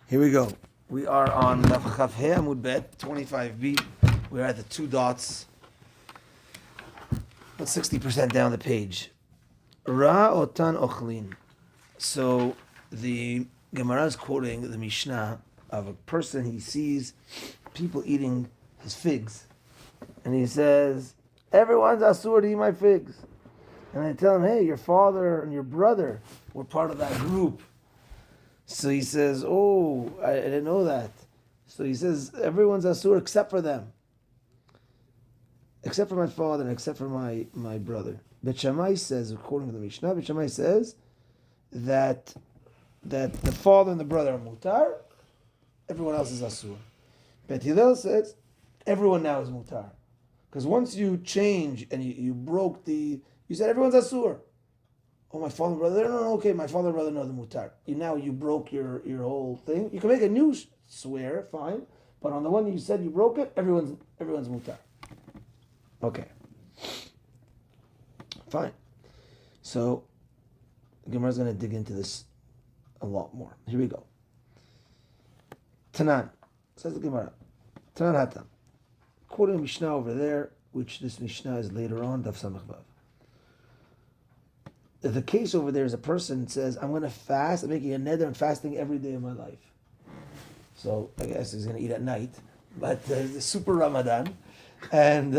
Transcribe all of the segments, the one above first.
Here we go. We are on Chaf He Amud Bet 25b. We're at the two dots. About 60% down the page. Ra otan ochlin. So the Gemara is quoting the Mishnah of a person. He sees people eating his figs, and he says, "Everyone's asur to eat my figs." And I tell him, "Hey, your father and your brother were part of that group." So he says, "Oh, I didn't know that." So he says, "Everyone's asur except for them, except for my father and except for my brother." Bet Shammai says, according to the Mishnah, Bet Shammai says that the father and the brother are mutar, everyone else is asur. Bet Hillel says everyone now is mutar, because once you change and you broke you said everyone's asur. Oh, my father and brother, no, okay, my father and brother know the mutar. You broke your whole thing. You can make a new swear, fine, but on the one you said you broke it, everyone's mutar. Okay, fine. So the Gemara is going to dig into this a lot more. Here we go. Tanan, says the Gemara. Tanan Hatam. Quoting Mishnah over there, which this Mishnah is later on, Daf Samach Vav. The case over there is a person says, "I'm going to fast. I'm making a neder and fasting every day of my life." So I guess he's going to eat at night, but the super Ramadan, and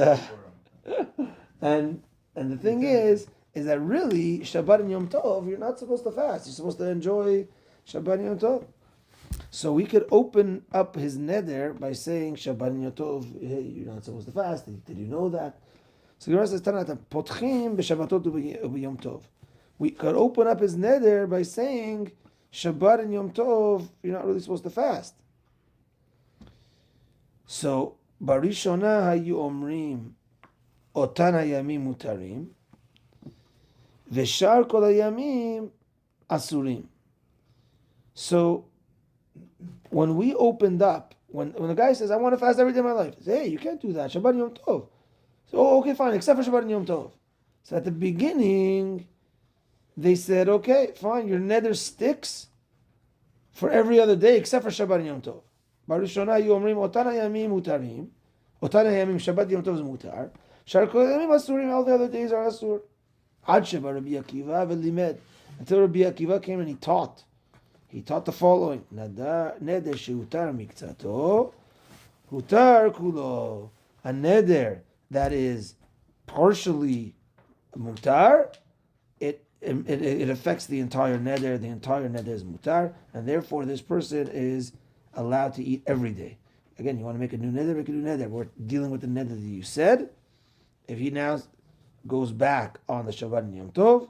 and the thing is that really Shabbat and Yom Tov you're not supposed to fast. You're supposed to enjoy Shabbat and Yom Tov. So we could open up his neder by saying Shabbat and Yom Tov. Hey, you're not supposed to fast. Did you know that? So the Gemara says, "Tanata potchim b'Shabbatot u'b'Yom Tov." We could open up his neder by saying Shabbat and Yom Tov, you're not really supposed to fast. So, Barishona hayu omrim otan hayamim mutarim v'shar kol hayamim asurim. So, when we opened up, when the guy says, "I want to fast every day of my life," I say, "Hey, you can't do that. Shabbat and Yom Tov." So, "Oh, okay, fine, except for Shabbat and Yom Tov." So at the beginning, they said, "Okay, fine, your neder sticks for every other day except for Shabbat and Yom Tov." Barishona you omrim otan hayamim mutarim, otan hayamim Shabbat Yom Tov is mutar, shar kol hayamim asurim, all the other days are asur. Ad sheba Rabbi Akiva v'limed, until Rabbi Akiva came and he taught. He taught the following: Neder sheutar mikzato, hutar kulo. A neder that is partially mutar, it affects the entire neder. The entire neder is mutar, and therefore this person is allowed to eat every day. Again, you want to make a new neder, make a new neder. We're dealing with the neder that you said. If he now goes back on the Shabbat and Yom Tov,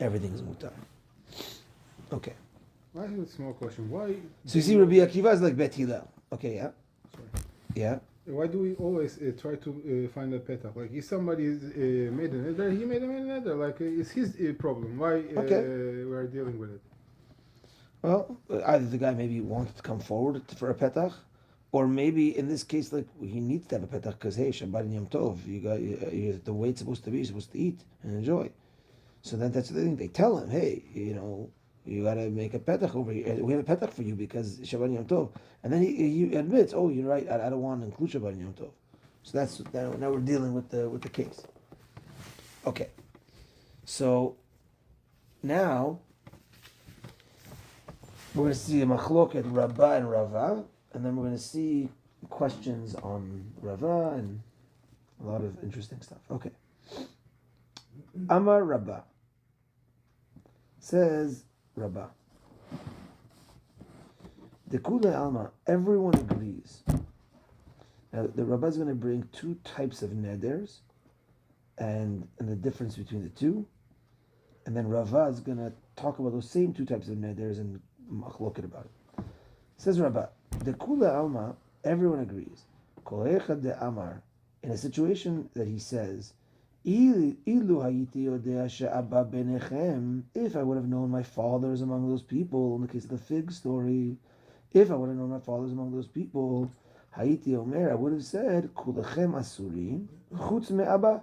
everything is mutar. Okay. I have a small question. Why? So you see, Rabbi Akiva is like Bet Hillel. Okay, yeah. Sorry. Yeah. Why do we always try to find a petach? Like, if somebody made an nether, he made a nether. Like, it's his problem. Why we are dealing with it? Well, either the guy maybe wanted to come forward for a petach, or maybe in this case, like he needs to have a petach because hey, Shabbat and Yom Tov, you're the way it's supposed to be. You're supposed to eat and enjoy. So then that's the thing. They tell him, hey, you got to make a petach over here. We have a petach for you because Shabbat and Yom Tov. And then he admits, oh, you're right. I don't want to include Shabbat and Yom Tov. So now we're dealing with the case. Okay. So now we're going to see a machloket Rabbah and Rava, and then we're going to see questions on Rava and a lot of interesting stuff. Okay. Amar Rabbah says Rabbah. The Kula Alma, everyone agrees. Now the Rabbah is going to bring two types of neders and the difference between the two. And then Rava is going to talk about those same two types of neders and machloket about it. Says Rabbah, the Kula Alma, everyone agrees. Kol echad de Amar, in a situation that he says, if I would have known my father is among those people, in the case of the fig story, if I would have known my father is among those people, Hayiti Omer, I would have said, Kulachem Asurim, Chutz me Abba.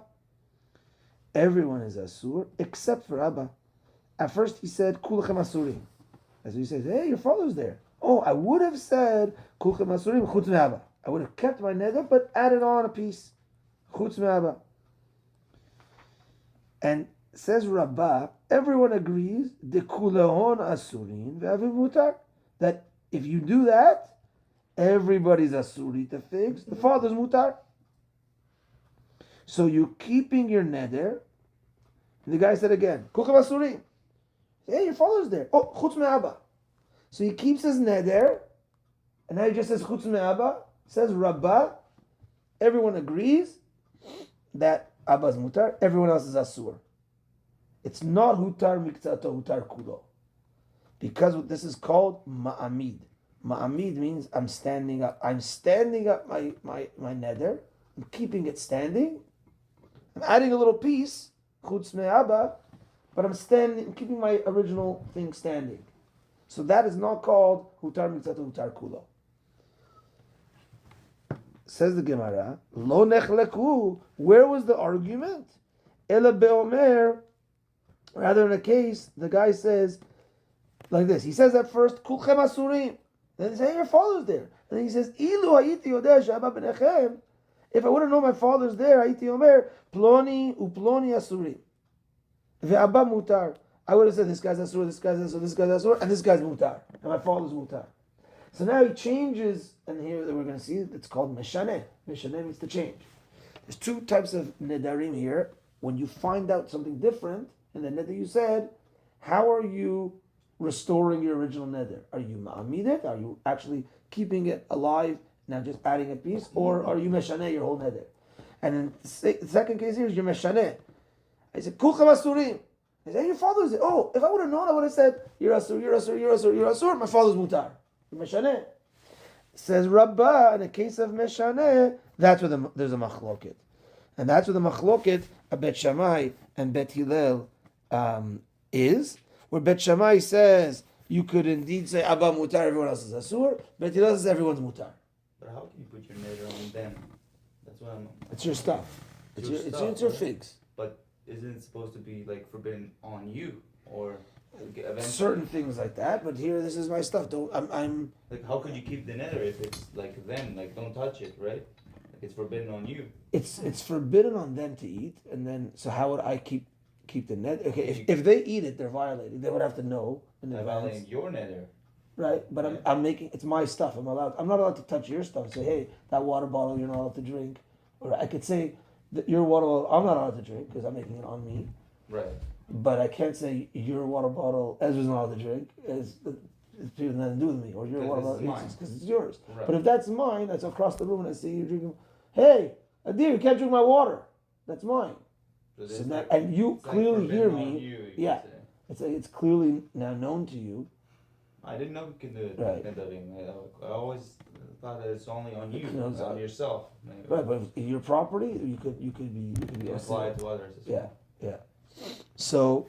Everyone is Asur except for Abba. At first he said, Kulachem Asurim. As he says, hey, your father's there. Oh, I would have said kulchem asurim chutz me'aba. I would have kept my neder, but added on a piece chutz me'aba. And says Rabbah, everyone agrees dekulehon asurin ve'aviv mutar, that if you do that, everybody's asuri to figs. The father's mutar. So you're keeping your neder. And the guy said again, kulchem asurim. Hey, your father's there. Oh, chutz me'aba. So he keeps his neder, and now he just says chutz me'aba. Says Rabbah, everyone agrees that Abba's mutar, everyone else is asur. It's not hutar miktato, hutar kulo. Because this is called ma'amid. Ma'amid means I'm standing up. I'm standing up my neder. I'm keeping it standing. I'm adding a little piece, chutz me'aba, but I'm keeping my original thing standing. So that is not called hutar miktato, hutar kulo. Says the Gemara, lo nechleku. Where was the argument? Ela beomer. Rather, in a case, the guy says like this. He says at first, kulchem asurim. Then he says, hey, your father's there. And then he says, ilu hayiti yodeh she'aba benechem. If I would have known my father's there, hayiti omer ploni uploni asurim. Ve'aba mutar. I would have said, this guy's asur, this guy's asur, this guy's asur, and this guy's mutar, and my father's mutar. So now he changes, and here we're going to see it's called meshaneh. Meshaneh means to change. There's two types of nedarim here. When you find out something different in the neder you said, how are you restoring your original neder? Are you ma'amid it? Are you actually keeping it alive, now just adding a piece? Or are you meshaneh your whole neder? And in the second case here is you're meshaneh. I said, kulchem asurim. I said, hey, your father's there. Oh, if I would have known, I would have said, you're asur, you're asur, you're asur, you're asur. My father's mutar. Meshaneh. Says Rabbah, in the case of Meshaneh, that's where there's a machloket. And that's where the machloket of Bet Shammai and Bet Hillel is. Where Bet Shammai says, you could indeed say, Abba mutar, everyone else is asur. Bet Hillel says, everyone's mutar. But how can you put your neder on them? That's what I'm... It's your stuff. It's your figs. But isn't it supposed to be like forbidden on you? Or... certain things like that, but here this is my stuff. I'm like, how could you keep the nether if it's like them? Like, don't touch it, right? Like, it's forbidden on you. It's forbidden on them to eat, and then so how would I keep the net? Okay, if they eat it, they're violating. They would have to know in They're advance. violating your nether, right? But right. I'm making it's my stuff. I'm not allowed to touch your stuff. Say, hey, that water bottle you're not allowed to drink, or I could say that your water bottle I'm not allowed to drink because I'm making it on me. right? But I can't say your water bottle Ezra's not allowed to drink. It's nothing to do with me. Or your water bottle because it's yours. Right. But if that's mine, that's across the room, and I see you drinking. Hey, Adir, you can't drink my water. That's mine. So that, and you clearly hear me. Yeah, it's clearly now known to you. I didn't know you can do it. Right. I always thought that it's only on you, on yourself. Right, but if your property, you could be apply it to others as well. Yeah. So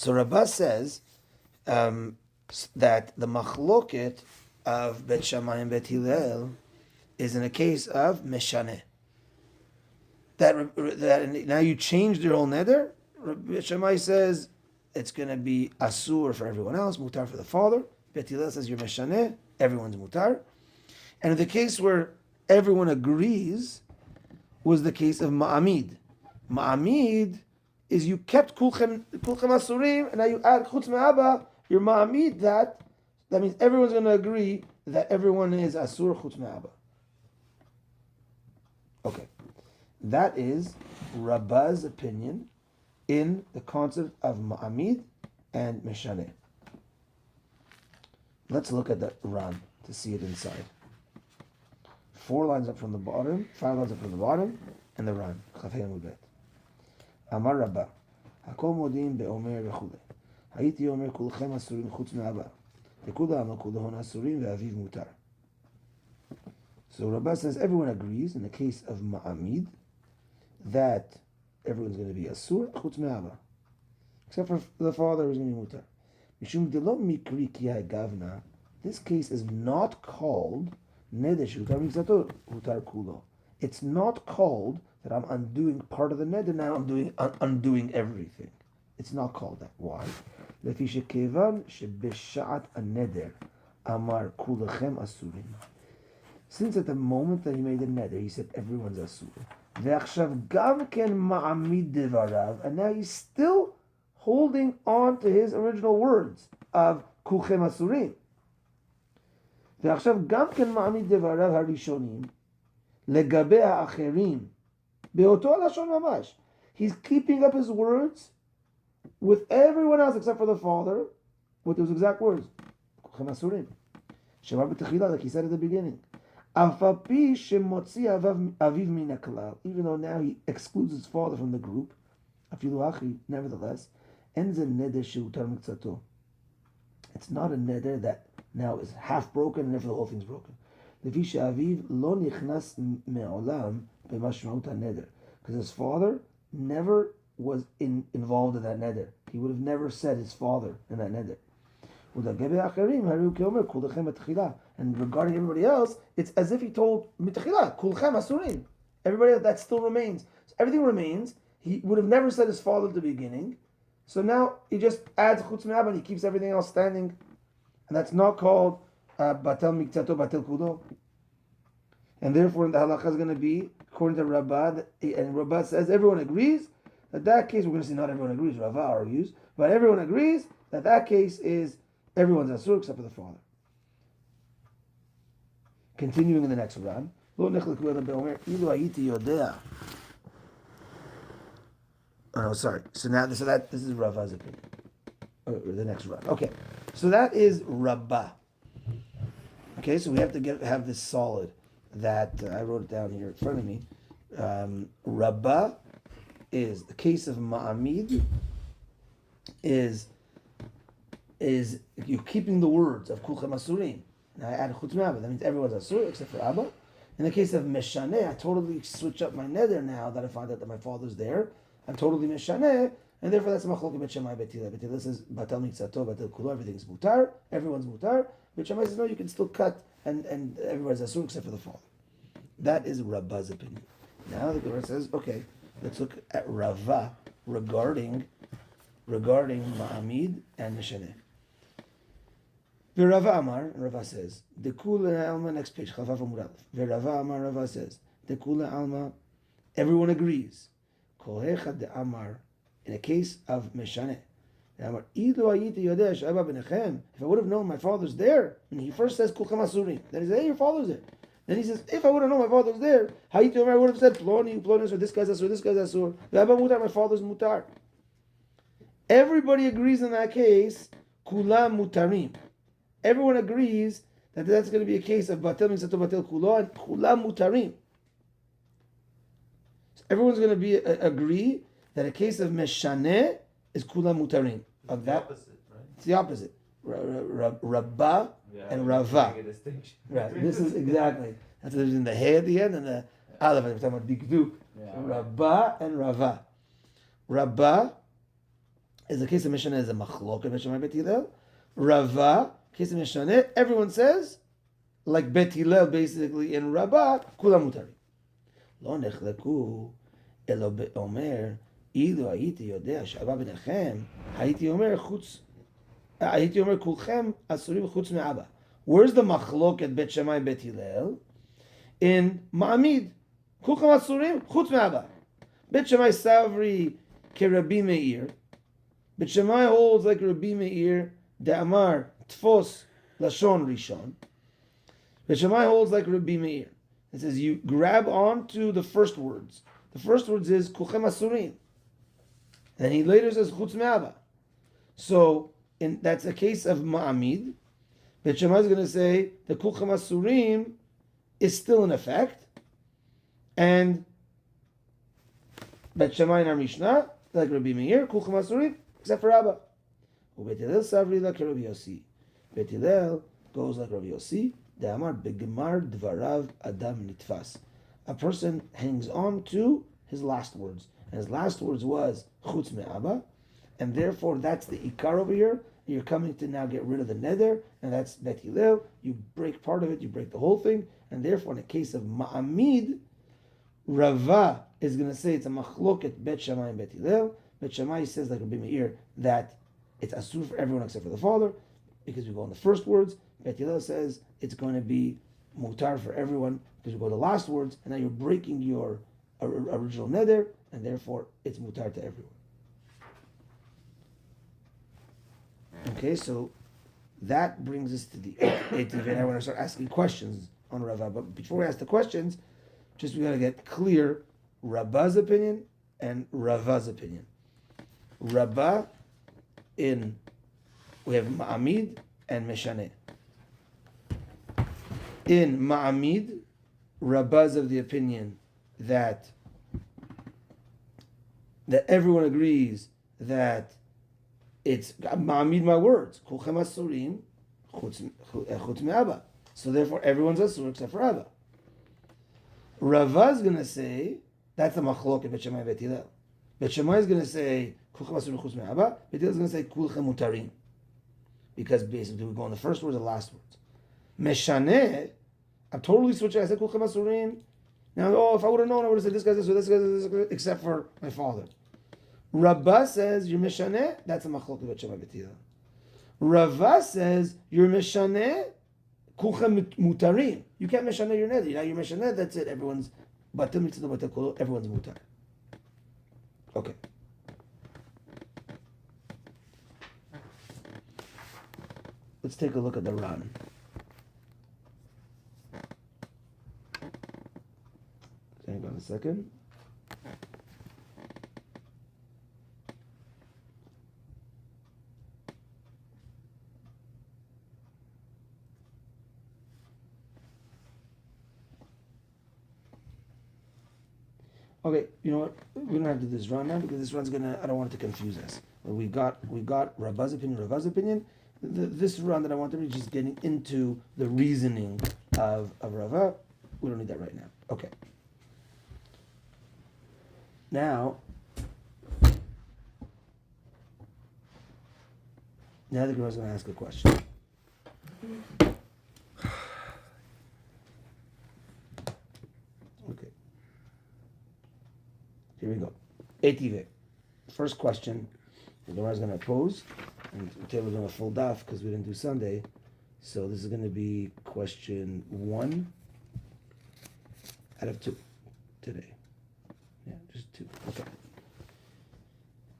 Rabbah says that the machloket of Bet Shammai and Bet Hillel is in a case of meshaneh. That now you changed your whole neder. Bet Shammai says it's going to be asur for everyone else, mutar for the father. Bet Hillel says you're meshaneh, everyone's mutar. And in the case where everyone agrees was the case of ma'amid. Ma'amid is you kept kulchem asurim, and now you add chutz me'aba, you're ma'amid that. That means everyone's going to agree that everyone is asur chutz me'aba. Okay. That is Rabbah's opinion in the concept of ma'amid and meshaneh. Let's look at the Ran to see it inside. 4 lines up from the bottom, 5 lines up from the bottom, and the Ran. Chafei Amud Bet. אמר רבא, הכל מודיעים באומר וכו'. הייתי אומר כולכם אסורים חוץ מאבא. וכולם כולהון אסורים ואביו מותר. So Rabbah says everyone agrees in the case of ma'amid that everyone's going to be asur chutz me'aba, except for the father who's going to be mutar. Mishum delo mikri ki gavna. This case is not called nedesh hutar mikzator hutar kulo. It's not called that I'm undoing part of the neder, now I'm undoing everything. It's not called that. Why? לפי שכיוון שבשעת הנדר Amar kulachem asurim. Since at the moment that he made the neder, he said everyone's asur. Ve'achshav gam ken ma'amid devarav, and now he's still holding on to his original words of kulchem asurim. Ve'achshav gam ken ma'amid devarav harishonim legabe ha'acherim beoto lashon mamash. He's keeping up his words with everyone else except for the father, with those exact words. Kulchem asurim. Shemar b'techila, like he said at the beginning. Even though now he excludes his father from the group, nevertheless, it's not a neder that now is half broken and therefore the whole thing's broken. Because his father never was involved in that neder. He would have never said his father in that neder. And regarding everybody else, it's as if he told mitachila, kulchem asurim. Everybody that still remains. So everything remains. He would have never said his father at the beginning. So now he just adds chutz me'aba and he keeps everything else standing. And that's not called batel miktato, batel kudo. And therefore the halacha is going to be, according to Rabbah, and Rabbah says everyone agrees that case, we're going to see not everyone agrees, Rabbah argues, but everyone agrees that case is everyone's asur except for the father. Continuing in the next run. Oh no, sorry. So this is Rabbah's opinion. The next run. Okay. So that is Rabbah. Okay, so we have to have this solid that I wrote it down here in front of me. Rabbah is the case of Ma'amid is you're keeping the words of Kulchem Asurim. Now I add Chutz Me'aba, that means everyone's Asur except for Abba. In the case of Meshaneh, I totally switch up my neder now that I find out that my father's there. I'm totally Meshaneh, and therefore that's Machloket Bet Shammai Bet Hillel. Bet Hillel says, Batal Mikzato, Batal Kulo, everything's Mutar, everyone's Mutar. Bet Shammai says, no, you can still cut, and everyone's Asur except for the father. That is Rabbah's opinion. Now the Gemara says, okay, let's look at Rava regarding Ma'amid and Meshaneh. Rava Amar, and Rava says, the Kula Alma, next page, Chavav Amud Aleph. Rava Amar, Rava says, the Kula Alma, everyone agrees. Kol Echad de Amar, in a case of Meshaneh. Amar, Idu Ayiti Yodeh Sh'Abba Benechem. If I would have known my father's there, and he first says Kulchem Asurim, then he says, hey, your father's there. Then he says, if I would have known my father's there, Hayiti Omer, I would have said, Ploni, or this guy's Asur, this guy's Asur. Ve'Abba Mutar, my father's Mutar. Everybody agrees in that case, Kulam Mutarim. Everyone agrees that that's going to be a case of Batel Mikzato Batel Kulo and Kulam Mutarim. So everyone's going to agree that a case of Meshaneh is Kulam Mutarim. It's the opposite, right? It's the opposite. Rabbah and Rava. Right. This is exactly. That's there's in the Hey at the end and the Aleph. We're talking about Dikduk. So Rabbah and Rava. Rabbah is the case of Meshaneh is a Machloket Bet Shammai Bet Hillel. Rava, case of Meshaneh, everyone says, like Bet Hillel basically in Rabbah, Kulam Mutari. Lo nechleku elo be'omer ilu hayiti yodea she'Abba benechem hayiti omer kulchem asurim chutz me'Abba. Where's the Machloket Bet Shammai Bet Hillel? In Ma'amid. Kulchem asurim chutz me'Abba. Bet Shammai savri ke Rabbi Meir. Bet Shammai holds like Rabbi Meir De'amar tfos lashon rishon. Bet Shammai holds like Rabbi Meir. It says you grab onto the first words. The first words is kulchem asurim. Then he later says chutz me'Abba. So that's a case of Ma'amid. Bet Shammai is going to say the kulchem asurim is still in effect, and Bet Shammai in our Mishnah like Rabbi Meir kulchem asurim except for Abba. Bet Hillel savri like Rabbi Yossi. Bet Hillel goes like Rabbi Yossi. De'amar begemar dvarav adam nitfas. A person hangs on to his last words, and his last words was chutz me'Abba, and therefore that's the ikar over here. You're coming to now get rid of the neder, and that's Bet Hillel. You break part of it, you break the whole thing, and therefore in the case of Ma'amid, Rava is going to say it's a machloket Bet Shammai and Bet Hillel. Bet Shammai says like Rabbi Meir that it's asur for everyone except for the father, because we go on the first words. Bet Hillel says it's going to be mutar for everyone because you go to the last words, and now you're breaking your original neder, and therefore it's mutar to everyone. Okay, so that brings us to the 18th. And I want to start asking questions on Rava. But before we ask the questions, just we got to get clear Rabba's opinion and Rava's opinion. Rabba we have Ma'amid and Meshaneh. In Ma'amid, Rabba's of the opinion that everyone agrees that it's Ma'amid my words. Kulchem asurim chutz me'Abba. So therefore everyone's asur except for Abba. Rava's gonna say that's the machlok in Bet Shammai and Bet Hillel. Bet Shammai is gonna say kulchem asurim chutz me'Abba. Bet Hillel is gonna say kulchem mutarim, because basically we go on the first words or the last words. Meshaneh, I'm totally switching. I said kulchem asurim. Now, if I would have known, I would have said this guy's this, or this guy's except for my father. Rabbah says you're mishaneh. That's a machlok of Bet Shammai Bet Hillel. Rava says you're mishaneh. Kulchem mutarim. You can't mishaneh your neder. Now you're mishaneh. That's it. Everyone's batim mitzvah batim kol. Everyone's mutar. Okay. Let's take a look at the Ran. Hang on a second. Okay, you know what? We don't have to do this run now because this run's gonna. I don't want it to confuse us. We got Rabba's opinion. This run that I want to read is just getting into the reasoning of Rava. We don't need that right now. Okay. Now the girl's going to ask a question. Okay. Here we go. Etive. First question the girl's going to pose, and Taylor's going to full daf because we didn't do Sunday. So this is going to be question 1 out of 2 today. Yeah, just 2. Okay.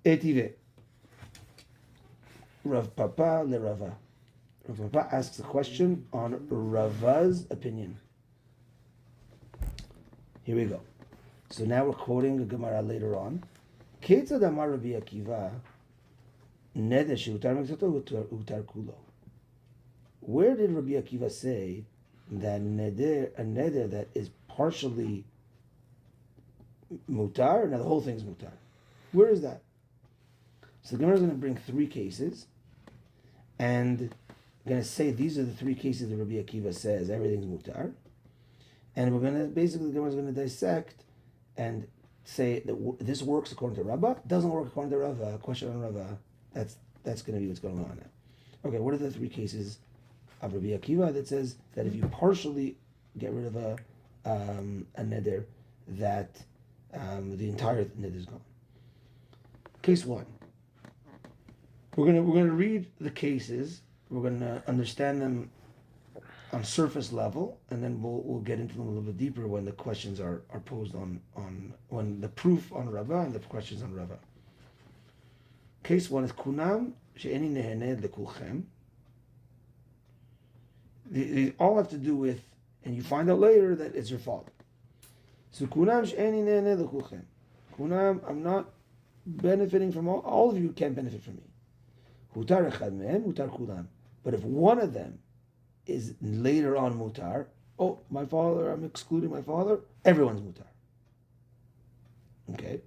Etive. Rav Papa le Rava. Rav Papa asks a question on Rava's opinion. Here we go. So now we're quoting a Gemara later on. Ketzad amar Rabbi Akiva neder shehutar mikzato utar kulo. Where did Rabbi Akiva say that a neder that is partially mutar, now the whole thing is mutar? Where is that? So the Gemara is going to bring 3 cases, and we're going to say these are the 3 cases that Rabbi Akiva says everything's mutar, and we're going to basically the Gemara is going to dissect and say that this works according to Rabbah, doesn't work according to Rava. Question on Rava. That's going to be what's going on now. Okay, what are the 3 cases of Rabbi Akiva that says that if you partially get rid of a neder, that the entire neder is gone? Case 1. We're gonna read the cases. We're gonna understand them on surface level, and then we'll get into them a little bit deeper when the questions are posed on when the proof on Rava and the questions on Rava. Case 1 is kunam she'eni neheneh lekulchem. They all have to do with, and you find out later that it's your father. So kunam she'eni neheneh lekulchem. Kunam, I'm not benefiting from all of you can't benefit from me. Hutar echad mehem, hutar kulam. But if one of them is later on mutar, my father, I'm excluding my father, everyone's mutar. Okay?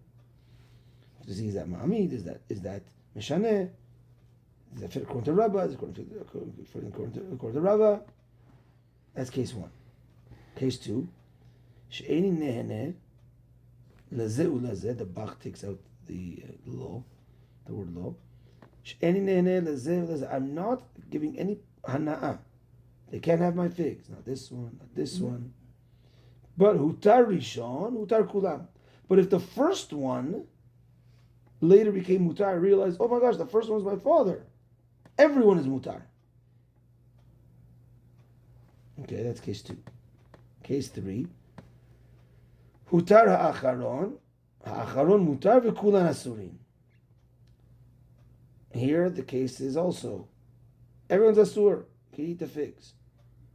To see, is that ma'amid? Is that mishaneh? Is that fit according to Rabbah? Is it according to Rabbah? That's case 1. Case 2, she'eni neheneh lazeh ulazeh, the Bach takes out the law, the word law. She'eni neheneh lazeh ulazeh, I'm not giving any hana'ah. They can't have my figs. Not this one, not this one. But hutar rishon, hutar kulam. But if the first one later became mutar, I realized, oh my gosh, the first one was my father. Everyone is mutar. Okay, that's case 2. Case 3. Hutar ha'acharon. Ha'acharon mutar v'kulan asurin. Here the case is also everyone's asur. Can eat the figs.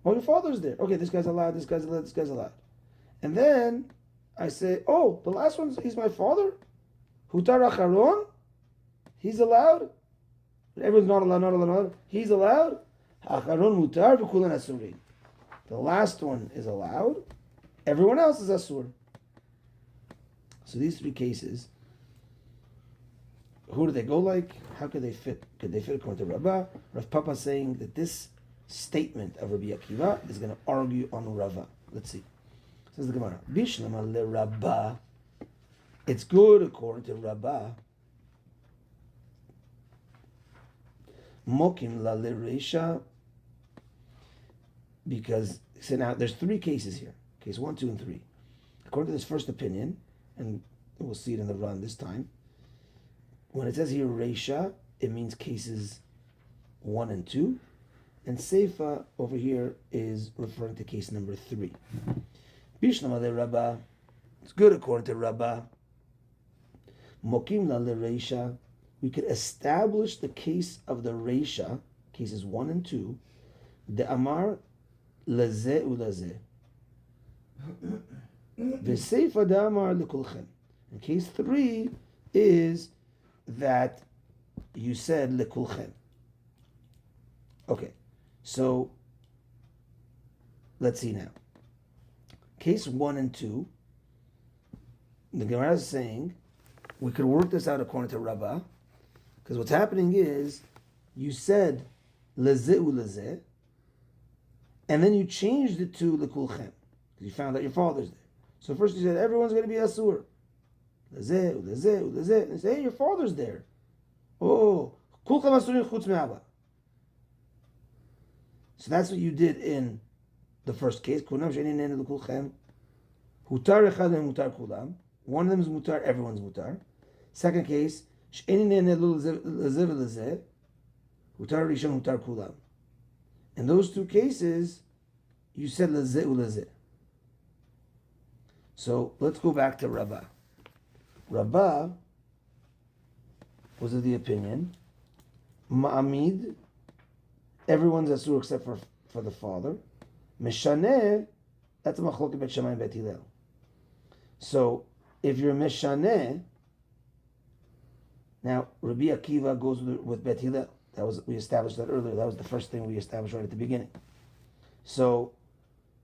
Oh, your father's there. Okay, this guy's allowed, this guy's allowed, this guy's allowed. And then I say, oh, the last one, he's my father? Hutar acharon? He's allowed? Everyone's not allowed, not allowed, not allowed. He's allowed? Acharon mutar v'kulan asurin. The last one is allowed. Everyone else is asur. So these 3 cases, who do they go like? How could they fit? Could they fit according to Rabbah? Rav Papa saying that this statement of Rabbi Akiva is going to argue on Rava. Let's see. Says the Gemara, Bishlama le Rabbah. It's good according to Rabbah. Mokim la le Reisha. Because, so now there's 3 cases here. Case 1, 2, and 3. According to this first opinion, and we'll see it in the run this time, when it says here Reisha, it means cases 1 and 2. And Seifa over here is referring to case number 3. Bishlama le Rabbah. It's good according to Rabbah. Mokim la le Reisha. We could establish the case of the Reisha, cases 1 and 2. The Amar leze uleze. V'seifa da Amar lekulchem. And case 3 is that you said lekulchem. Okay, so let's see now. Case 1 and 2, the Gemara is saying we could work this out according to Rabbah, because what's happening is you said leze uleze, and then you changed it to lekulchem, because you found out your father's there. So first you said everyone's going to be asur. Leze uleze uleze, and you say, hey, your father's there. Oh, kulchem asurin chutz me'aba. So that's what you did in the first case. Kunam she'enin nene lekulchem. Hutar echad and mutar kulam. One of them is mutar, everyone's mutar. Second case, she'enin nene leze v'leze. Hutar rishon, hutar kulam. In those 2 cases, you said leze uleze. So let's go back to Rabbah. Rabbah was of the opinion, Ma'amid, everyone's asur except for the father. Mishaneh, that's a machloket bet Shammai and bet Hillel. So if you're Mishaneh, now Rabbi Akiva goes with bet Hillel. We established that earlier. That was the first thing we established right at the beginning. So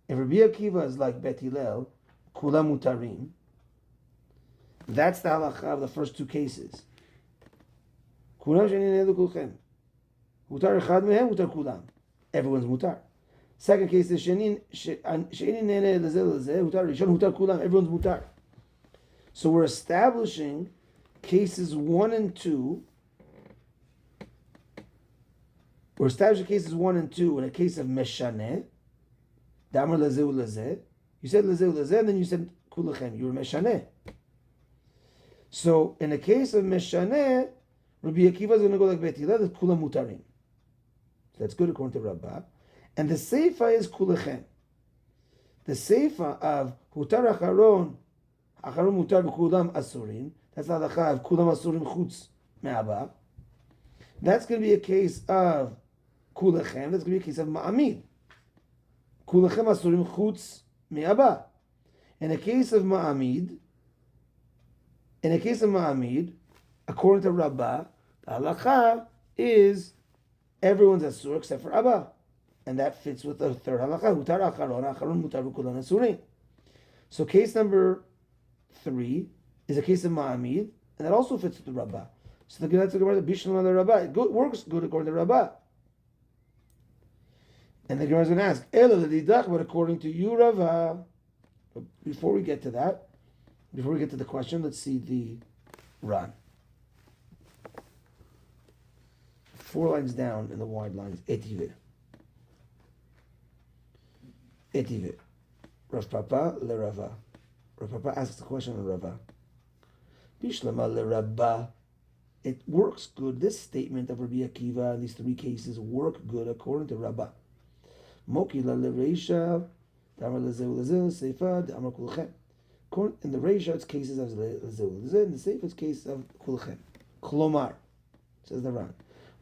if Rabbi Akiva is like bet Hillel, kula mutarim, that's the halakha of the first 2 cases. Kulam she'enin nene lekulchem. Mutar echad mehem, mutar kulam. Everyone's mutar. Second case is she'enin nene leze leze, mutar rishon, mutar kulam. Everyone's mutar. So we're establishing cases 1 and 2. We're establishing cases 1 and 2 in a case of meshaneh. Damar leze leze. You said leze leze, and then you said kulachem. You were meshaneh. So in the case of meshaneh, Rabbi Akiva is going to go like Bet Hillel, that's kula mutarim. That's good according to Rabbah. And the Seifa is kulachem. The Seifa of hutar acharon mutar v'kulam asurim, that's the halakha of kulam asurim chutz me'aba. That's going to be a case of kulachem, that's going to be a case of ma'amid. Kulachem asurim chutz me'aba. In a case of ma'amid, according to Rabbah, the halakha is everyone's asur except for Abba. And that fits with the third halakha. Hutar acharon mutar v'kulan asurin. So case number 3 is a case of ma'amid, and that also fits with the Rabbah. So that's the Gemara, Bishlam on the Rabbah. It works good according to Rabbah. And the Gemara is going to ask, Ela l'didach, but according to you, Rabbah. But before we get to that, before we get to the question, let's see the Ran. 4 lines down in the wide lines, Etivit. Rav Papa le Rava. Rav Papa asks the question of Rava. Bishlama le Rabba. It works good. This statement of Rabbi Akiva in these 3 cases work good according to Rabbah. Moki la lereisha, damar lezeu lezeu, seifa, damar kulchem. In the reisha, it's cases of lezeu lezeu. In the seifa, it's cases of kulchem. Klomar, says the Ran.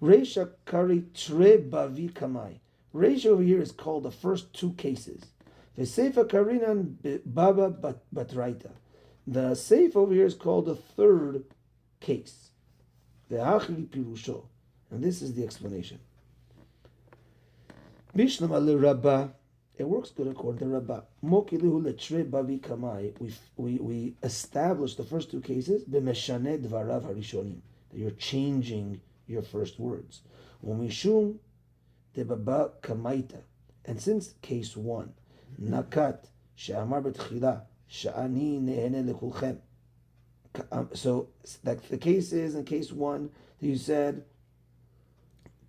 Reisha kari tre bavi kamai. Reisha over here is called the first two cases. The seifa karinan baba batraita. The seifa over here is called the third case. The achli pirusho. And this is the explanation. Bishlam al Rabbah. It works good according to Rabbah. Mokilihu letre bavi kamai. We establish the first two cases. B'meshane dvarav harishonim. That you're changing your first words. Umishum debaba kamaita. And since case one, nakat she'amar betchila sha'ani nehene lekulchem. So that the case is in case one that you said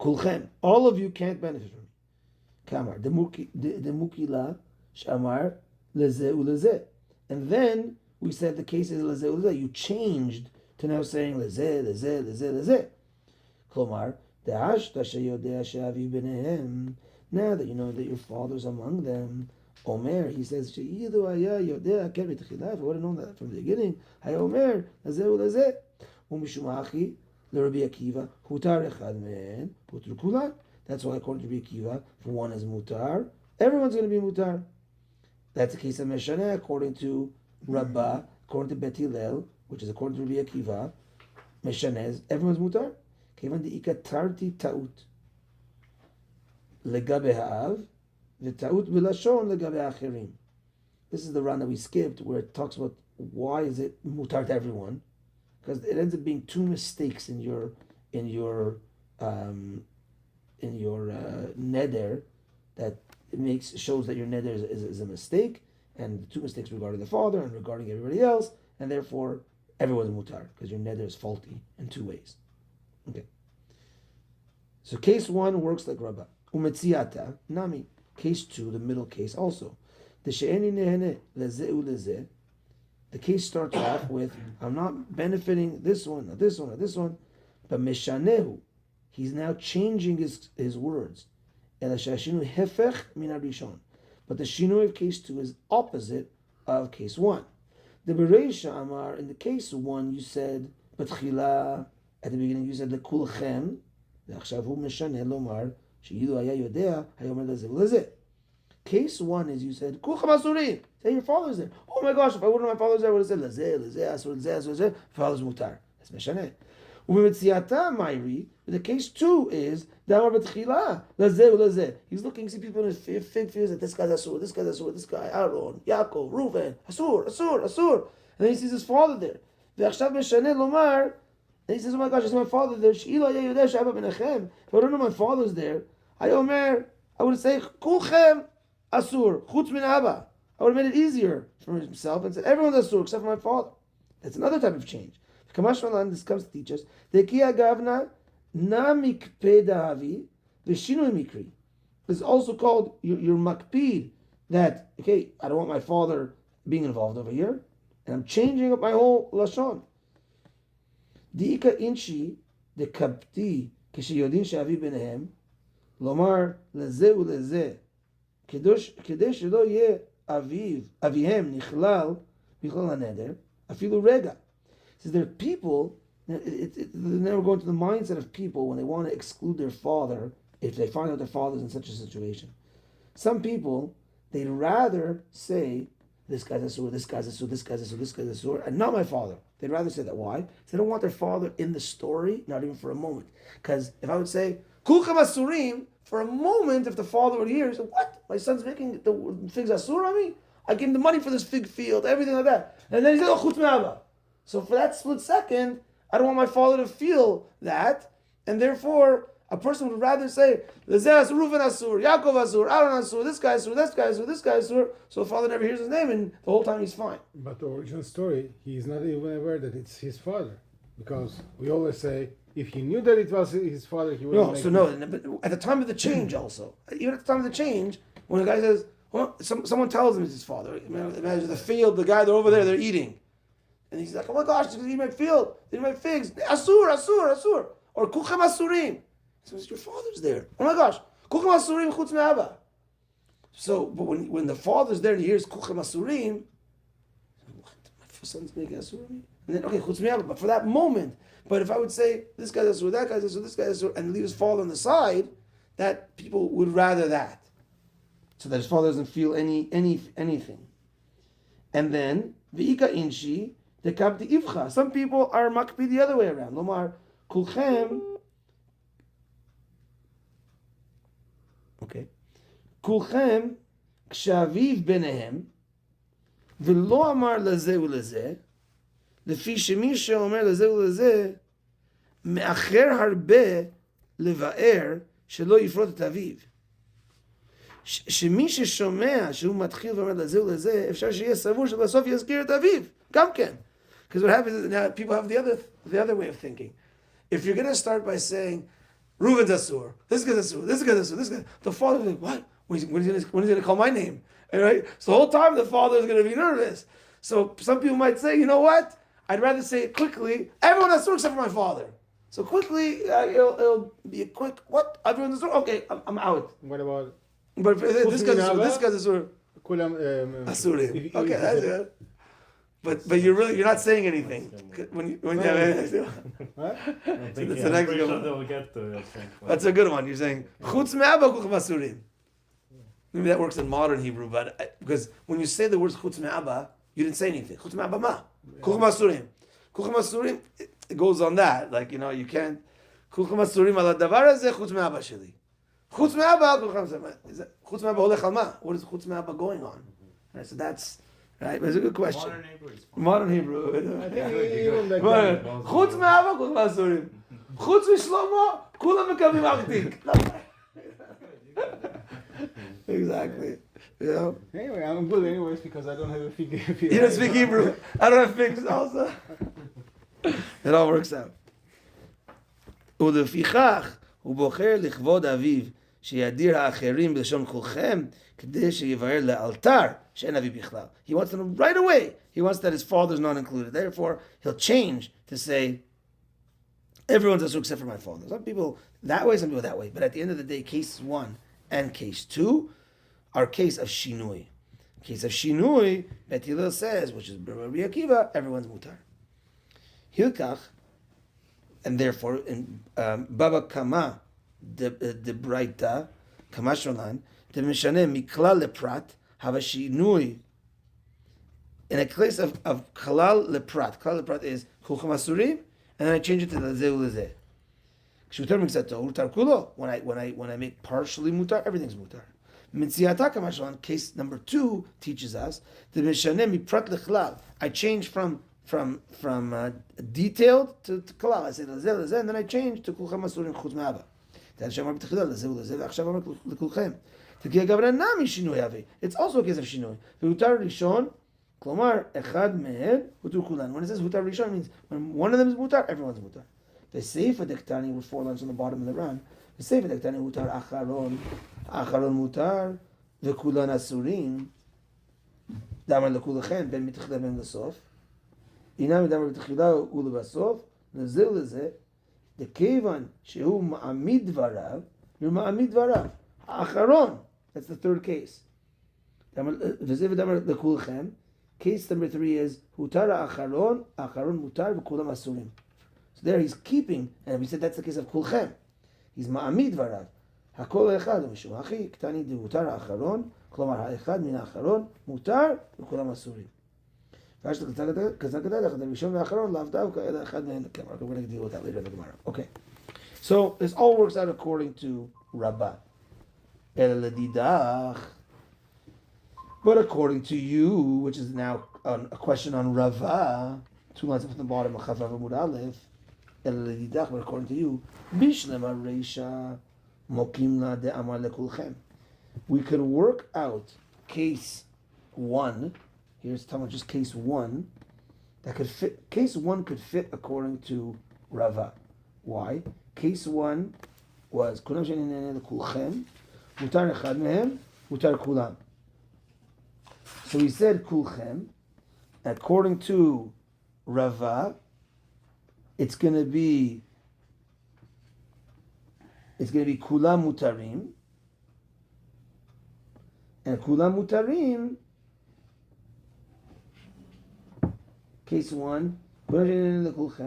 kulchem, all of you can't benefit from me. Kamar demukila shamar leze uleze, and then we said the case is leze uleze. You changed to now saying leze leze leze leze. Klomar de'ashta sheyodea she'aviv b'nehem. Now that you know that your father's among them. Omer, he says, She'idu haya yodea ken mitchila. If I would have known that from the beginning, hay Omer, lazeh ulazeh. Umishum hachi, l'Rabbi Akiva, hutar echad mehen, hutar kulan. That's why according to Rabbi Akiva, if one is mutar, everyone's going to be mutar. That's the case of Meshaneh according to Rabbah, according to Bet Hillel, which is according to Rabbi Akiva, Meshaneh, everyone's mutar. Kevan de'ikatarti ta'ut. Legabe ha'av, v'ta'ut b'lashon legabe achirim. This is the run that we skipped, where it talks about why is it mutar to everyone, because it ends up being two mistakes in your neder that shows that your neder is a mistake, and the two mistakes regarding the father and regarding everybody else, and therefore everyone's mutar because your neder is faulty in two ways. Okay. So case one works like Rabbah. Umetziata nami. Case two, the middle case also. The she'eni nehene lezeu lezeh. The case starts off with, I'm not benefiting this one, or this one, or this one, but meshanehu. He's now changing his words. Ela shashinu hefech min harishon. But the shinu of case two is opposite of case one. The bereisha amar, in the case one, you said, betchila, at the beginning you said, lekulchem, ועכשיו הוא משנה לומר, שאילו היה יודע, היה אומר לזה ולזה. Case one is you said, כולכם אסורים. Say your father's there. Oh my gosh, if I wouldn't know my father's there, I would have said, לזה, לזה, אסור, לזה, אסור, לזה. Father's מותר. That's משנה. ובמציאתה, Myri, the case two is, דאמר בתחילה, לזה ולזה. He's looking, see people in his fig fields, that this guy's אסור, this guy's אסור, this guy, Aaron, Yaakov, Reuven, אסור, אסור, אסור. And then he sees his father there. ועכשיו משנה לומר, and he says, oh my gosh, I see my father there. If I don't know my father's there, I would say, Kulchem Asur, Chutz min Abba. I would have made it easier for himself and said, everyone's Asur except for my father. That's another type of change. Kamash Malan, this comes to teach us, Dekia Gavna, Namik Pedavi, Vishinu Mikri. It's also called your makpid, that, okay, I don't want my father being involved over here, and I'm changing up my whole Lashon. Diika inchi de kapti כשיודעים שאבי ביניהם, לומר לזה ולזה, כדי שלא יהיה אביהם נכלל בכלל הנדר, אפילו רגע. So there are people, they never go into the mindset of people when they want to exclude their father, if they find out their father's in such a situation. Some people, they'd rather say, this guy's asur, this guy's asur, this guy's asur, this guy's asur, and not my father. They'd rather say that. Why? Because they don't want their father in the story, not even for a moment. Because if I would say, Kulchem asurim, for a moment, if the father would hear, he said, what? My son's making the figs asur on me? I gave him the money for this fig field, everything like that. And then he said, oh, chutz me'aba. So for that split second, I don't want my father to feel that, and therefore, a person would rather say, Lezeh asur, Reuven asur, Yaakov asur, Aaron asur, this guy asur, this guy asur, this guy asur. So the father never hears his name, and the whole time he's fine. But the original story, he is not even aware that it's his father, because we always say, if he knew that it was his father, he wouldn't. But at the time of the change, also, even at the time of the change, when a guy says, well, someone tells him it's his father. Imagine the field, the guy, they're over there, they're eating, and he's like, oh my gosh, they're eating my field, they're eating my figs, asur, asur, asur, or kulchem asurim. So your father's there. Oh my gosh. Kulchem asurim chutz me'aba. So, but when the father's there and he hears Kulchem Asurim, what? My son's making Asurim? And then, okay, Chutz Mi'aba, but for that moment. But if I would say, this guy's Asur, that guy's Asur, this guy's Asur, and leave his father on the side, that people would rather that. So that his father doesn't feel anything. And then, V'ika Inshi, the Kabti Ivcha. Some people are Makpi the other way around. Lomar, Kulchem, okay. Kulchem, Kshaviv Benehem, V'lo Amar Lazeh U'Lazeh, לפי שמי שאומר לזה ולזה, מאחר הרבה לבאר שלא יפרוט את אביו. שמי ששומע שהוא מתחיל ואומר לזה ולזה, אפשר שיהיה סבור שבסוף יזכיר את אביו, גם כן. Because what happens is now people have the other way of thinking. If you're going to start by saying, Reuven's Asur, this guy's Asur, this guy's Asur, this guy, the father's like, what? When is he going to call my name? Right? So the whole time the father is going to be nervous. So some people might say, you know what? I'd rather say it quickly. Everyone has Asur except for my father. So quickly, it'll be a quick, what? Everyone's Asur? Okay, I'm out. What about? But this guy's Asur. Asurim. Okay, that's good. But you're not saying anything. That's the next good one. That's a good one. You're saying, Chutz me'aba kuchem asurim. Maybe that works in modern Hebrew, but because when you say the words Chutz me'aba, you didn't say anything. Chutz me'aba ma. Kuchem asurim. Kuchem asurim, it goes on that. Like, you can't. Kuchem asurim ala davar hazeh chutz me'aba sheli. Chutz me'aba kuchem asurim. Chutz me'aba olech al ma. What is chutz me'aba going on? Right, so that's right. That's a good question. Modern Hebrew. Chutz me'aba kuchem asurim. Chutz v'shlomo kulam mekablim achtik. Exactly. You know? Anyway, I'm good anyways because I don't have a fig. You don't speak Hebrew. I don't have figs also. It all works out. ולפיכך הוא בוחר לכבוד אביו שידיר האחרים בלשון כולכם כדי שיבהר לאלתר שאין אביו בכלל. He wants to know right away. He wants that his father's not included. Therefore, he'll change to say everyone's Asur except for my father. Some people that way, some people that way. But at the end of the day, case 1 and case 2 are case of Shinui. Case of Shinui, Bet Hillel says, which is Rabbi Akiva, everyone's mutar. Hilkach, and therefore in Baba Kama the Braita Kama Shonan the Mishane Miklal Leprat have a Shinui in a case of Kalal Leprat. Kalal Leprat is Kuchem Asurim, and then I change it to Lazeh Ulazeh. Kshutar Miksato Utar Kulo. When I make partially mutar, everything's mutar. Mitziyata Kama Shonan, case number 2 teaches us the Mishane Miprat Lechlal. I change from detailed to kalal. I say lazeh, and then I change to kulchem asurim chutz me'aba. Then shemar b'techila lazeh v'achshav amar lekulchem. T'kiyah gavra nami shinui avi. It's also a case of shinui. V'hutar rishon, klomar echad mehed hutur kulan. When it says hutar rishon, it means when one of them is mutar, everyone's mutar. The seifa dektani with 4 lines on the bottom of the run. The seifa dektani hutar acharon mutar v'kulan asurim. Damar lekulchem ben mitchila ben lesof. אינם מדבר בתחילה ולבסוף, לזה ולזה, דכיוון שהוא מעמיד דבריו, ומעמיד דבריו. האחרון, that's the third case. וזה ודבר לכולכם. Case number 3 is, הותר האחרון, האחרון מותר וכולם אסורים. So there he's keeping, and we said that's the case of כולכם. He's מעמיד דבריו. הכל האחד הוא משום אחי, קטני דהותר האחרון, כלומר האחד מן האחרון, מותר וכולם אסורים. We're going to deal with that later in the Gemara. Okay. So this all works out according to Rabbah. But according to you, which is now a question on Rava, 2 lines up from the bottom of Chavav Amud Aleph, but according to you, we could work out case 1. Here's talking about just case 1 that could fit. Case 1 could fit according to Rava. Why? Case 1 was kulam she'inene lekulchem, mutar echad mehem, mutar kulam. So he said kulchem. According to Rava, it's going to be kulam mutarim, And kulam mutarim. Case 1. Mutar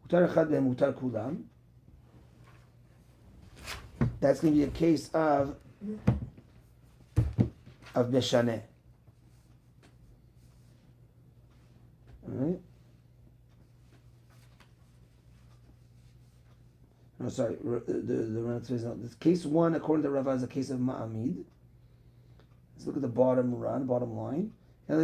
echad mutar kulam. That's going to be a case of Meshaneh. Alright? No, sorry. This case 1, according to Rava, is a case of Ma'amid. Let's look at the bottom line. It's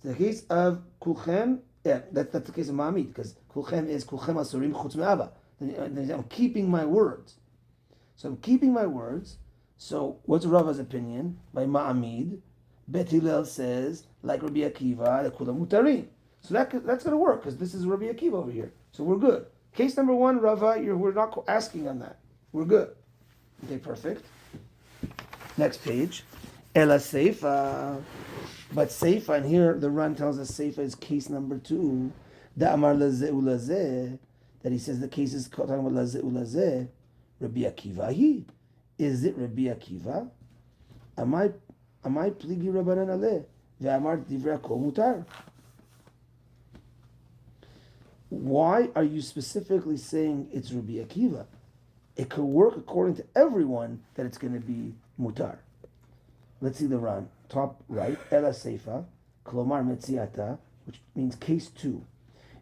the case of Kulchem. Yeah, that's the case of Ma'amid, because Kulchem is Kulchem Asurim Chutz Me'aba. I'm keeping my words. So I'm keeping my words. So what's Rava's opinion? By Ma'amid, Bet Hillel says, like Rabbi Akiva, the Kulam Mutarim. So that's going to work, because this is Rabbi Akiva over here. So we're good. Case number 1, Rava, we're not asking on that. We're good. Okay, perfect. Next page. Ela Seifa. But Seifa, and here the Ran tells us Seifa is case number 2. Da Amar Lazeh Ulazeh. That he says the case is talking about Lazeh Ulazeh. Rabbi Akiva hi. Is it Rabbi Akiva? Amai pligi Rabbanan aleh. Ve'amar divrei kol mutar. Why are you specifically saying it's Rabbi Akiva? It could work according to everyone that it's going to be mutar. Let's see the Ran. Top right. Ela Seifa. Klomar metziata. Which means case 2.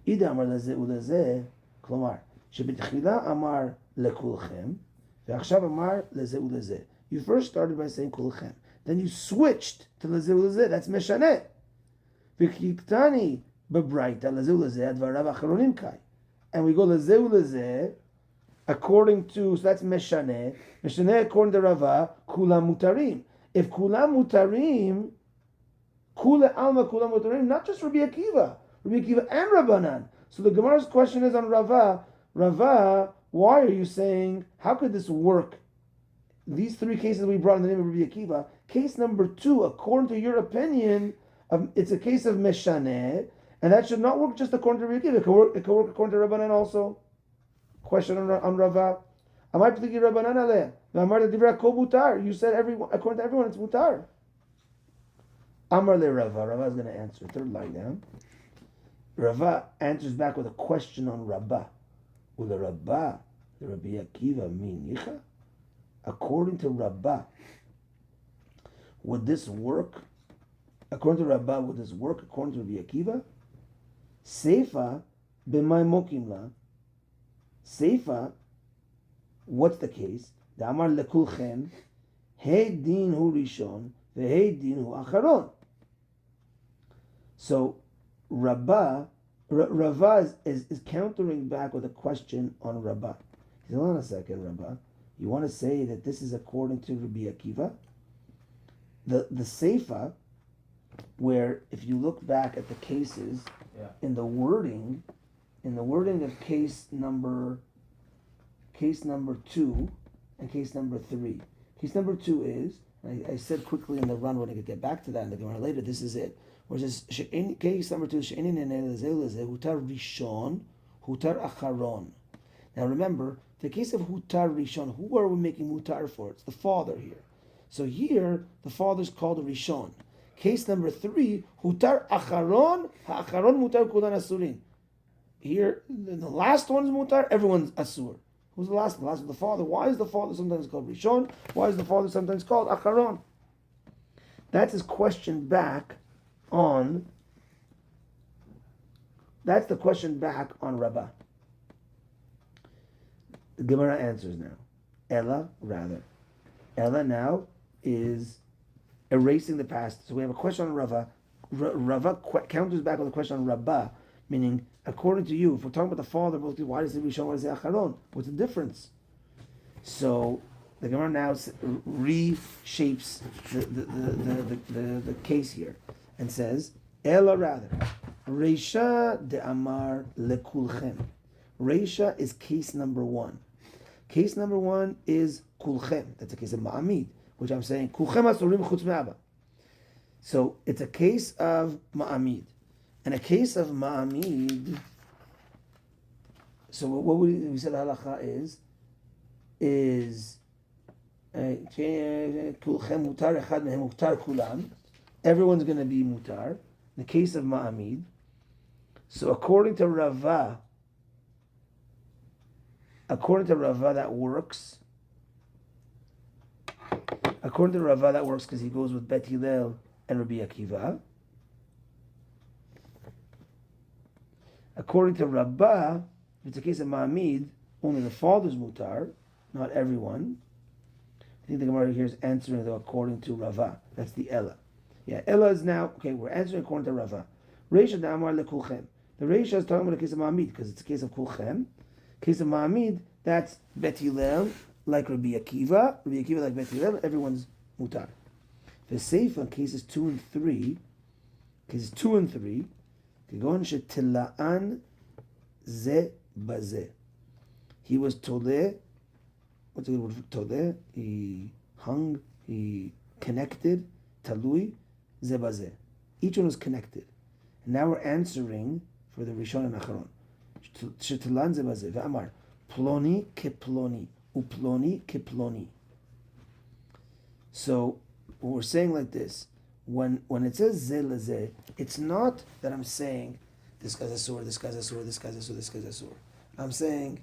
Ida amar lazeh ulazeh. Klomar. Shebetchila amar lekulchem. Ve'achshav amar lazeh ulazeh. You first started by saying kulchem. Then you switched to lazeh ulazeh. That's meshaneh. V'kiktani bebraita lazeh ulazeh advarav acharonim kai. And we go lazeh ulazeh according to, so that's meshaneh. Meshaneh according to Rava, kulam mutarim. If kulam mutarim, kula alma kulam mutarim, not just Rabbi Akiva and Rabbanan. So the Gemara's question is on Rava, why are you saying, how could this work? These 3 cases we brought in the name of Rabbi Akiva. Case number 2, according to your opinion, it's a case of meshaneh, and that should not work just according to Rabbi Akiva. It could work according to Rabbanan also. Question on Rava. Amar pligi Rabbanan aleh. Amar divrei kol mutar. You said according to everyone it's mutar. Amar le Rava. Rava is going to answer. 3rd line down. Rava answers back with a question on Rabbah. Ula Rabbah, Rabbi Akiva minicha. According to Rabbah, would this work? According to Rabbah, would this work? According to Rabbi Akiva, Seifa b'may mokim la. Seifa, what's the case? The Amar lekulchem, hey din hu rishon, ve'hei din hu acharon. So Rava is countering back with a question on Rabbah. He said, hold on a second, Rabbah. You want to say that this is according to Rabbi Akiva? The Seifa, where if you look back at the cases, in the wording of case number 2 and case number 3. Case number 2 is, I said quickly in the run when I could get back to that in the Gemara later, this is it. Where it says, case number 2, hutar rishon, hutar acharon. Now remember, the case of hutar rishon, who are we making hutar for? It's the father here. So here, the father's called a rishon. Case number 3, hutar acharon, ha'acharon mutar kulan asurin. Here, the last one is mutar, everyone's asur. Who's the last? The last is the father. Why is the father sometimes called rishon? Why is the father sometimes called acharon? That's his question back on. That's the question back on Rabbah. The Gemara answers now. Ella now is erasing the past. So we have a question on Rava. Rava counters back on the question on Rabbah, meaning, according to you, if we're talking about the father, why does it Rishon, why does it Acharon? What's the difference? So the Gemara now reshapes the case here and says, Ella rather, Reisha de Amar lekulchem. Reisha is case number 1. Case number 1 is kulchem. That's a case of Ma'amid, which I'm saying, kulchem asurim chutz me'aba. So it's a case of Ma'amid. And a case of Ma'amid, so what we said halacha is, is kulchem mutar echad mehem mutar kulam. Everyone's going to be mutar. In the case of ma'amid, so according to Rava, that works. According to Rava, that works because he goes with Bet Hillel and Rabbi Akiva. According to Rabbah, if it's a case of Ma'amid, only the father's mutar, not everyone. I think the Gemara here is answering though according to Rava. That's the Ella. Yeah, Ella is now, okay, we're answering according to Rava. Reisha da'amar lekulchem. The Reisha is talking about the case of Ma'amid because it's a case of kulchem. Case of Ma'amid, that's Bet Hillel, like Rabbi Akiva. Rabbi Akiva like Bet Hillel, everyone's mutar. The Seifa, cases 2 and 3, Kegon shetila'an ze bazeh. He was toleh. What's the good word for toleh? He hung, he connected. Talui ze bazeh. Each one was connected. And now we're answering for the Rishon and Acharon. Shetila'an ze bazeh. Ve'amar. Ploni keploni. Uploni keploni. So, what we're saying like this, when it says ze lezeh, it's not that I'm saying this guy's asur, this guy's asur, this guy's asur, this guy's asur. I'm saying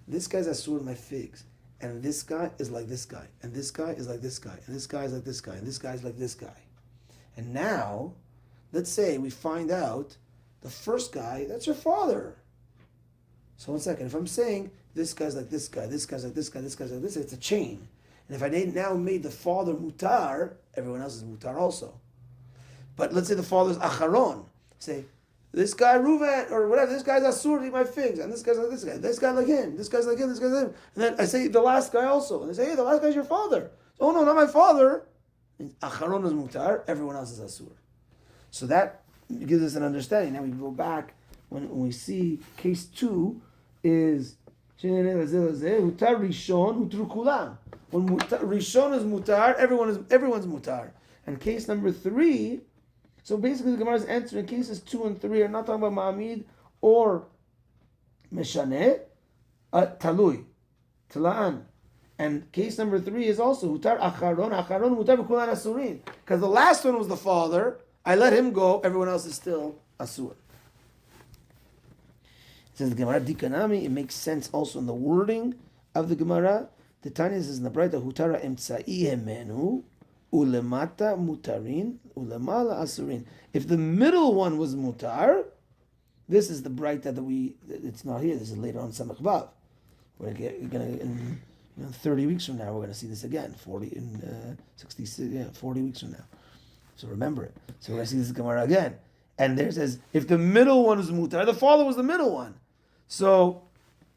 this guy's asur my figs, and this guy is like this guy, and this guy is like this guy, and this guy is like this guy, and this guy is like this guy. And now, let's say we find out the first guy, that's your father. So 1 second, if I'm saying this guy's like this guy, this guy's like this guy, this guy's like this, it's a chain. And if I now made the father mutar, everyone else is mutar also. But let's say the father's acharon. Say, this guy Reuven, or whatever, this guy's asur to eat my figs, and this guy's like this guy like him, this guy's like him, this guy's like him. And then I say the last guy also. And they say, hey, the last guy's your father. Oh no, not my father. Acharon is mutar, everyone else is asur. So that gives us an understanding. Now we go back when we see case 2 is mutar rishon utru kulam. When rishon is mutar, everyone's mutar. And case number 3. So basically, the Gemara is answering cases 2 and 3 are not talking about Ma'amid or Meshaneh, Talui, Tala'an. And case number 3 is also Hutar Acharon Mutar B'Kulan Asurin. Because the last one was the father, I let him go, everyone else is still Asur. It says the Gemara Dikanami, it makes sense also in the wording of the Gemara. The Tanya says in the Braita, Hutara Emtsa'i Hemenu, Ulemata mutarin, ulemala asurin. If the middle one was mutar, this is the bright that it's not here. This is later on Samach Vav. We're in 30 weeks from now, we're going to see this again. 40 weeks from now. So remember it. So we're going to see this Gemara again. And there it says, if the middle one was mutar, the father was the middle one. So,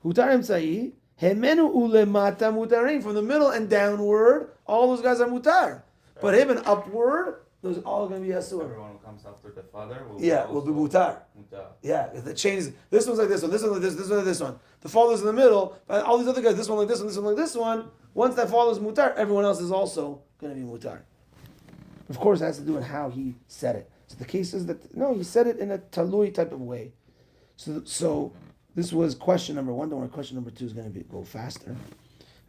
hutar emtsai, hemenu ulemata mutarin. From the middle and downward, all those guys are mutar. But him and upward, those are all going to be asur. Everyone who comes after the father will be mutar. Yeah, the chain is, this one's like this one, this one like this one like this one. The father's in the middle, but all these other guys, this one like this one, this one like this one. Once that father's mutar, everyone else is also going to be mutar. Of course, it has to do with how he said it. So the case is that, no, he said it in a talui type of way. So this was question number 1. Don't worry, question number 2 is going to go faster.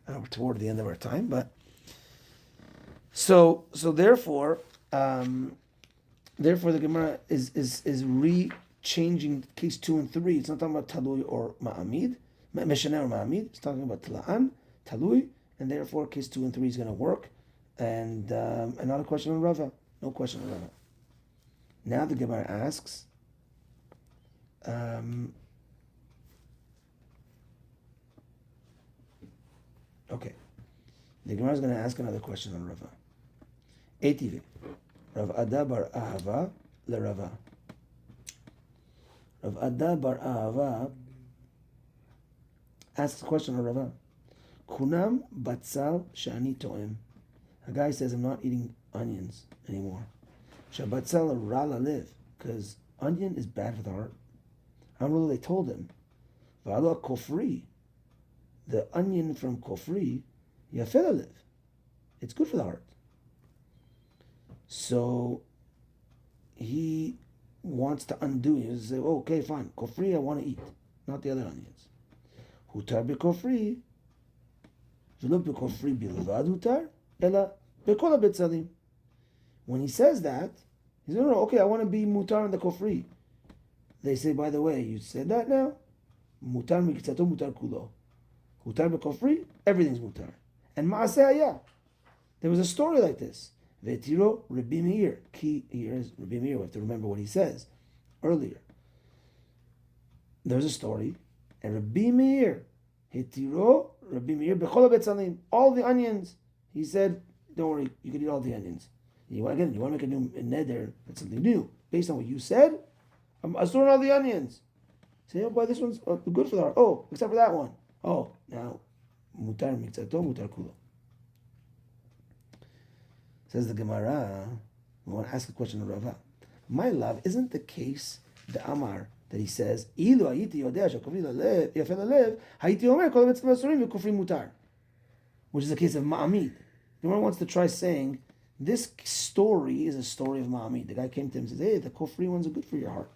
We're toward the end of our time, but So therefore the Gemara is re-changing case 2 and 3. It's not talking about talui or ma'amid, meshaneh or ma'amid. It's talking about tala'an, talui, and therefore case 2 and 3 is going to work. And not a question on Rava. No question on Rava. Now the Gemara asks, okay. The Gemara is going to ask another question on Rava. ATV. Rav Ada bar Ahava leRava. Rav Ada bar Ahava asks a question on Rava. Kunam batzal shani to'em. A guy says, I'm not eating onions anymore. Shabatzal rala live, because onion is bad for the heart. I don't know what they told him. V'alo kofri, the onion from kofri, yafela live. It's good for the heart. So he wants to undo. He says, oh, okay, fine. Kofri I want to eat, not the other onions. Hutar be kofri, ולא בכופרי בלבד הותר, אלא בכל הבצלים. When he says that, he's no, okay, I want to be mutar in the kofri. They say, by the way, you said that now? Mutar mikitzato mutar kulo. Mutar bekofri, everything's mutar. And ma'aseh hayah. There was a story like this. Vetiro Rabbi Meir. Key here is Rabbi Meir. We have to remember what he says earlier. There's a story, and Rabbi Meir, Hetiro Rabbi Meir bechol betzalim, all the onions. He said, don't worry, you can eat all the onions. You want to make a new neder, that's something new. Based on what you said, I'm assuring all the onions. Say, oh, boy, this one's good for the heart. Oh, except for that one. Oh, now, mutar mikzato, mutar kulo. Says the Gemara, we want to ask a question of Rava. My love, isn't the case, the Amar, that he says, Ilu hayiti yodea shekofri lalev, yafel lalev, hayiti omer kol habetzim asurim v'kofri mutar. Which is the case of Ma'amid. The one wants to try saying, this story is a story of Ma'amid. The guy came to him and says, hey, the kofri ones are good for your heart.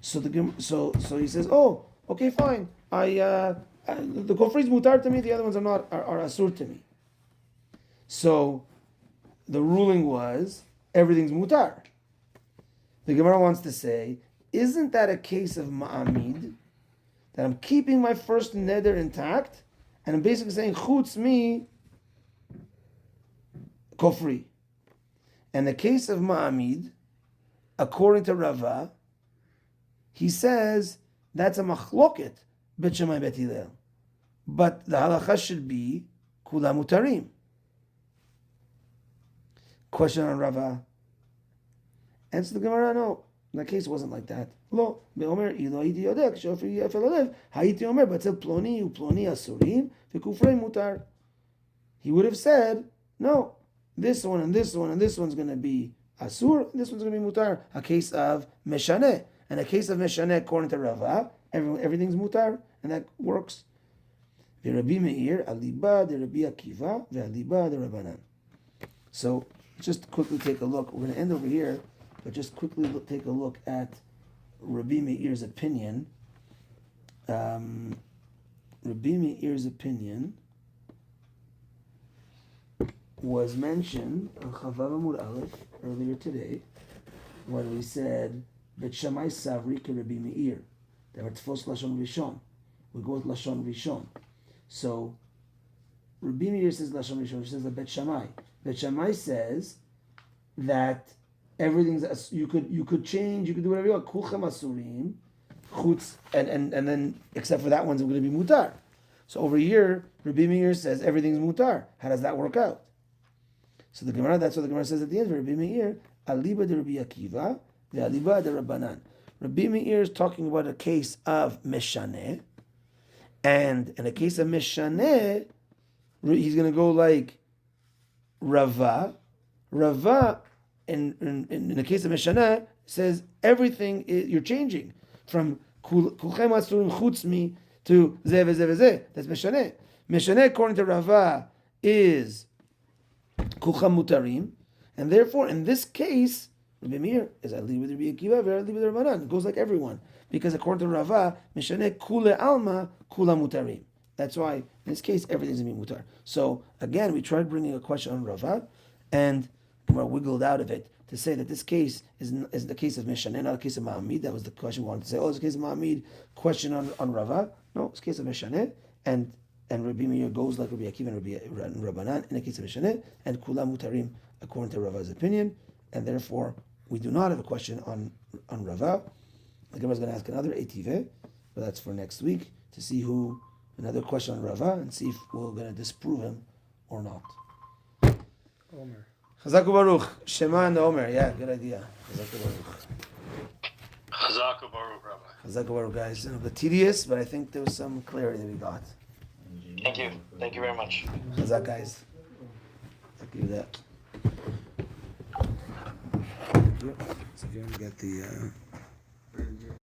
So he says, oh, okay, fine. The kofri is mutar to me, the other ones are not, are asur to me. So the ruling was, everything's mutar. The Gemara wants to say, isn't that a case of Ma'amid? That I'm keeping my first neder intact, and I'm basically saying, chutz mi, kofri. And the case of Ma'amid, according to Rava, he says, that's a machloket, bet Shammai bet Hillel. But the halacha should be, kula mutarim. Question on Rava. Answer the Gemara, no. In that case, it wasn't like that. Lo, be'omer, ilo hayiti yodea, k'shofri yafel alev, hayiti omer, batzel ploni u'ploni asurim, v'kufrei mutar. He would have said, no, this one and this one and this one's going to be asur, and this one's going to be mutar. A case of meshaneh. And a case of meshaneh, according to Rava, everything's mutar, and that works. V'Rabbi Meir, aliba de Rabbi Akiva, ve'aliba de Rabbanan. So, just quickly take a look. We're going to end over here, but just quickly take a look at Rabbi Meir's opinion. Rabbi Meir's opinion was mentioned on Chavav Amud Aleph earlier today, when we said Bet Shammai Savri ke Rabbi Meir. They were Tfos Lashon Rishon. We go with Lashon Rishon. So Rabbi Meir says Lashon Rishon. He says that Bet Shammai. Bet Shammai says that everything's you could change, you could do whatever you want. Kulchem asurim, chutz, and then except for that one's going to be mutar. So over here, Rabbi Meir says everything's mutar. How does that work out? So the Gemara, that's what the Gemara says at the end. Rabbi Meir, aliba de Rabbi Akiva, the aliba de Rabbanan. Rabbi Meir is talking about a case of meshaneh, and in a case of meshaneh, he's going to go like Rava, in the case of Meshaneh, says everything you're changing from kulchem asurim chutz mi to zeh v'zeh v'zeh. That's Meshaneh. Meshaneh, according to Rava, is kulchem mutarim, and therefore, in this case, Rabbi Meir is Ali with Rabbi Akiva, very Ali with Rabbanan. It goes like everyone, because according to Rava, Meshaneh kule alma kula mutarim. That's why, in this case, everything's going to be mutar. So, again, we tried bringing a question on Rava, and we wiggled out of it to say that this case is the case of Meshaneh, not a case of Ma'amid. That was the question we wanted to say. Oh, it's a case of Ma'amid. Question on Rava. No, it's a case of Meshaneh, and Rabbi Meir goes like Rabbi Akiva and Rabbanan in a case of Meshaneh, and Kula Mutarim, according to Rava's opinion, and therefore, we do not have a question on Rava. The Gemara is going to ask another Eitiveh, but that's for next week, to see another question on Rava, and see if we're going to disprove him or not. Omer. Chazaku Baruch. Shema and Omer. Yeah, good idea. Chazaku Baruch. Chazaku Baruch, Rabbi. Chazaku Baruch, guys. A bit tedious, but I think there was some clarity that we got. Thank you. Thank you very much. Chazak, guys. I'll give you that. Thank you. So if you want to get the...